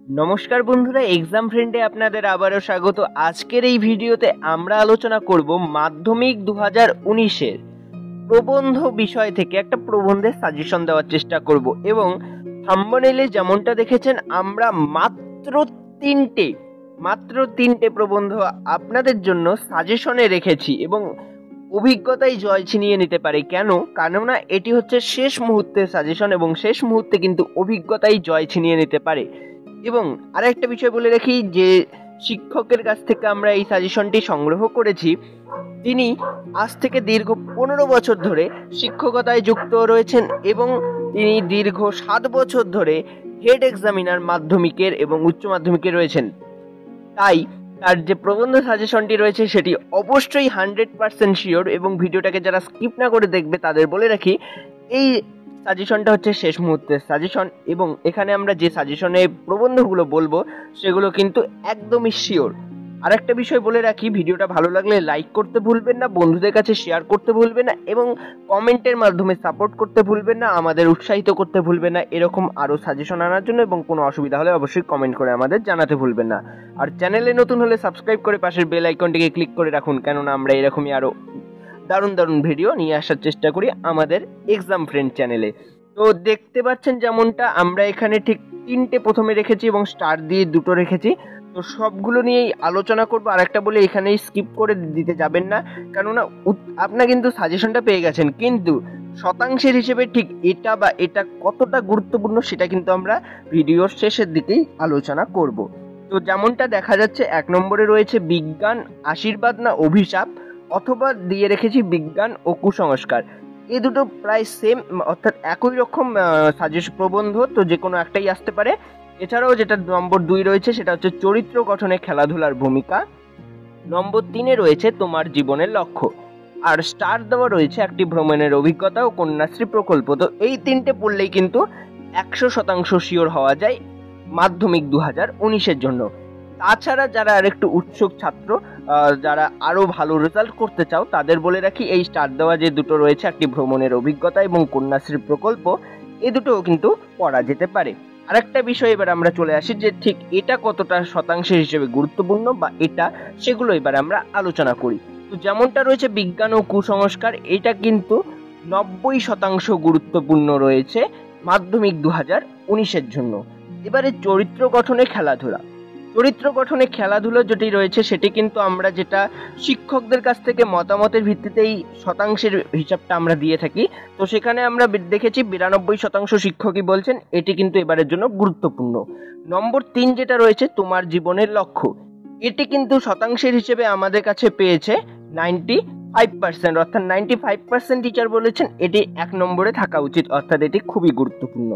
নমস্কার বন্ধুরা, এক্সাম ফ্রেন্ডে আপনাদের আবারও স্বাগত। আজকের এই ভিডিওতে আমরা আলোচনা করব মাধ্যমিক 2019-এর প্রবন্ধ বিষয় থেকে একটা প্রবন্ধের সাজেশন দেওয়ার চেষ্টা করব এবং থাম্বনেইলে যেমনটা দেখেছেন আমরা মাত্র তিনটে প্রবন্ধ আপনাদের জন্য সাজেশনে রেখেছি এবং অভিজ্ঞতাই জয় ছিনিয়ে নিতে পারে। কেননা এটি হচ্ছে শেষ মুহূর্তের সাজেশন এবং শেষ মুহূর্তে কিন্তু অভিজ্ঞতাই জয় ছিনিয়ে নিতে পারে। এবং আরেকটা বিষয় বলে রাখি যে শিক্ষকের কাছ থেকে আমরা এই সাজেশনটি সংগ্রহ করেছি। তিনি আজ থেকে দীর্ঘ 15 বছর ধরে শিক্ষকতায় যুক্ত রয়েছেন এবং তিনি দীর্ঘ 7 বছর ধরে হেড এক্সামিনার মাধ্যমিকের এবং উচ্চ মাধ্যমিকে রয়েছেন। তাই তার যে প্রবন্ধ সাজেশনটি রয়েছে সেটি অবশ্যই 100% শিওর এবং ভিডিওটাকে যারা স্কিপ না করে দেখবে তাদের বলে রাখি এই সাজেশনটা হচ্ছে শেষ মুহূর্তের সাজেশন এবং এখানে আমরা যে সাজেশনে প্রবন্ধগুলো বলবো সেগুলো কিন্তু একদমই শিওর। আর একটা বিষয় বলে রাখি, ভিডিওটা ভালো লাগলে লাইক করতে ভুলবেন না, বন্ধুদের কাছে শেয়ার করতে ভুলবেন না এবং কমেন্টের মাধ্যমে সাপোর্ট করতে ভুলবেন না, আমাদের উৎসাহিত করতে ভুলবেন না এরকম আরও সাজেশন আনার জন্য। এবং কোনো অসুবিধা হলে অবশ্যই কমেন্ট করে আমাদের জানাতে ভুলবেন না। আর চ্যানেলে নতুন হলে সাবস্ক্রাইব করে পাশের বেল আইকনটিকে ক্লিক করে রাখুন, কেননা আমরা এরকমই আরও দারুণ ভিডিও নিয়ে আসার চেষ্টা করি আমাদের এক্সাম ফ্রেন্ড চ্যানেলে। তো দেখতে পাচ্ছেন যেমনটা আমরা এখানে ঠিক 3টে প্রথমে রেখেছি এবং স্টার দিয়ে 2টো রেখেছি। তো সবগুলো নিয়েই আলোচনা করবো। আর একটা বলে এখানেই স্কিপ করে দিতে যাবেন না, কেননা আপনারা কিন্তু সাজেশনটা পেয়ে গেছেন, কিন্তু শতাংশের হিসেবে ঠিক এটা বা এটা কতটা গুরুত্বপূর্ণ সেটা কিন্তু আমরা ভিডিওর শেষের দিকেই আলোচনা করব। তো যেমনটা দেখা যাচ্ছে 1 নম্বরে রয়েছে বিজ্ঞান আশীর্বাদ না অভিশাপ, অথবা দিয়ে রেখেছি বিজ্ঞান ও কুসংস্কার। এই দুটো প্রায় সেম, অর্থাৎ একই রকম সাজেশন প্রবন্ধ, তো যে কোনো একটাই আসতে পারে। এছাড়াও যেটা নম্বর 2 রয়েছে সেটা হচ্ছে চরিত্র গঠনে খেলাধুলার ভূমিকা। নম্বর 3-এ রয়েছে তোমার জীবনের লক্ষ্য। আর স্টার দেওয়া রয়েছে একটি ভ্রমণের অভিজ্ঞতা ও কন্যাশ্রী প্রকল্প। তো এই 3টে পড়লেই কিন্তু 100% শিওর হওয়া যায় মাধ্যমিক 2019-এর জন্য। তাছাড়া যারা আরেকটু উৎসুক ছাত্র, যারা আরও ভালো রেজাল্ট করতে চাও, তাদের বলে রাখি এই স্টার দেওয়া যে দুটো রয়েছে একটি ভ্রমণের অভিজ্ঞতা এবং কন্যাশ্রী প্রকল্প, এই দুটোও কিন্তু পড়া যেতে পারে। আরেকটা বিষয় এবার আমরা চলে আসি যে ঠিক এটা কতটা শতাংশের হিসেবে গুরুত্বপূর্ণ বা এটা, সেগুলো এবার আমরা আলোচনা করি। তো যেমনটা রয়েছে বিজ্ঞান ও কুসংস্কার, এটা কিন্তু 90% গুরুত্বপূর্ণ রয়েছে মাধ্যমিক 2019-এর জন্য। এবারে চরিত্র গঠনে খেলাধুলা যেটি রয়েছে সেটি কিন্তু আমরা যেটা শিক্ষকদের কাছ থেকে মতামতের ভিত্তিতেই শতাংশের হিসাবটা আমরা দিয়ে থাকি। তো সেখানে আমরা দেখেছি 92% শিক্ষকই বলছেন এটি কিন্তু এবারের জন্য গুরুত্বপূর্ণ। নম্বর 3 যেটা রয়েছে তোমার জীবনের লক্ষ্য, এটি কিন্তু শতাংশের হিসেবে আমাদের কাছে পেয়েছে 95%, অর্থাৎ 95% টিচার বলেছেন এটি 1 নম্বরে থাকা উচিত, অর্থাৎ এটি খুবই গুরুত্বপূর্ণ।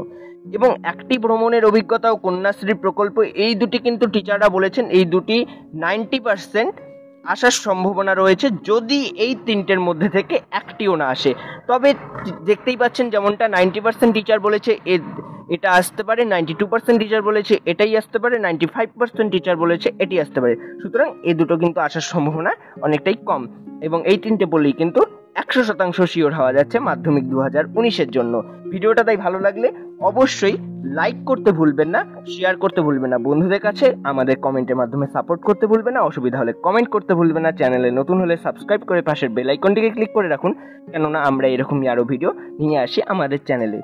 এবং একটি ভ্রমণের অভিজ্ঞতা ও কন্যাশ্রী প্রকল্প, এই দুটি কিন্তু টিচাররা বলেছেন এই দুটি 90% আসার সম্ভাবনা রয়েছে যদি এই 3টের মধ্যে থেকে একটিও না আসে। তবে দেখতেই পাচ্ছেন যেমনটা 90% টিচার বলেছে এটা আসতে পারে, 92% টিচার বলেছে এটাই আসতে পারে, 95% টিচার বলেছে এটি আসতে পারে। সুতরাং এই দুটো কিন্তু আসার সম্ভাবনা অনেকটাই কম এবং এই 3টে বললেই কিন্তু 100% শিওর হওয়া যাচ্ছে মাধ্যমিক 2019-এর জন্য। ভিডিওটা তাই ভালো লাগলে অবশ্যই লাইক করতে ভুলবেন না, শেয়ার করতে ভুলবেন না বন্ধুদের কাছে, আমাদের কমেন্টের মাধ্যমে সাপোর্ট করতে ভুলবেন না, অসুবিধা হলে কমেন্ট করতে ভুলবেন না, চ্যানেলে নতুন হলে সাবস্ক্রাইব করে পাশের বেল আইকনটিকে ক্লিক করে রাখুন, কেননা আমরা এরকমই আরও ভিডিও নিয়ে আসি আমাদের চ্যানেলে।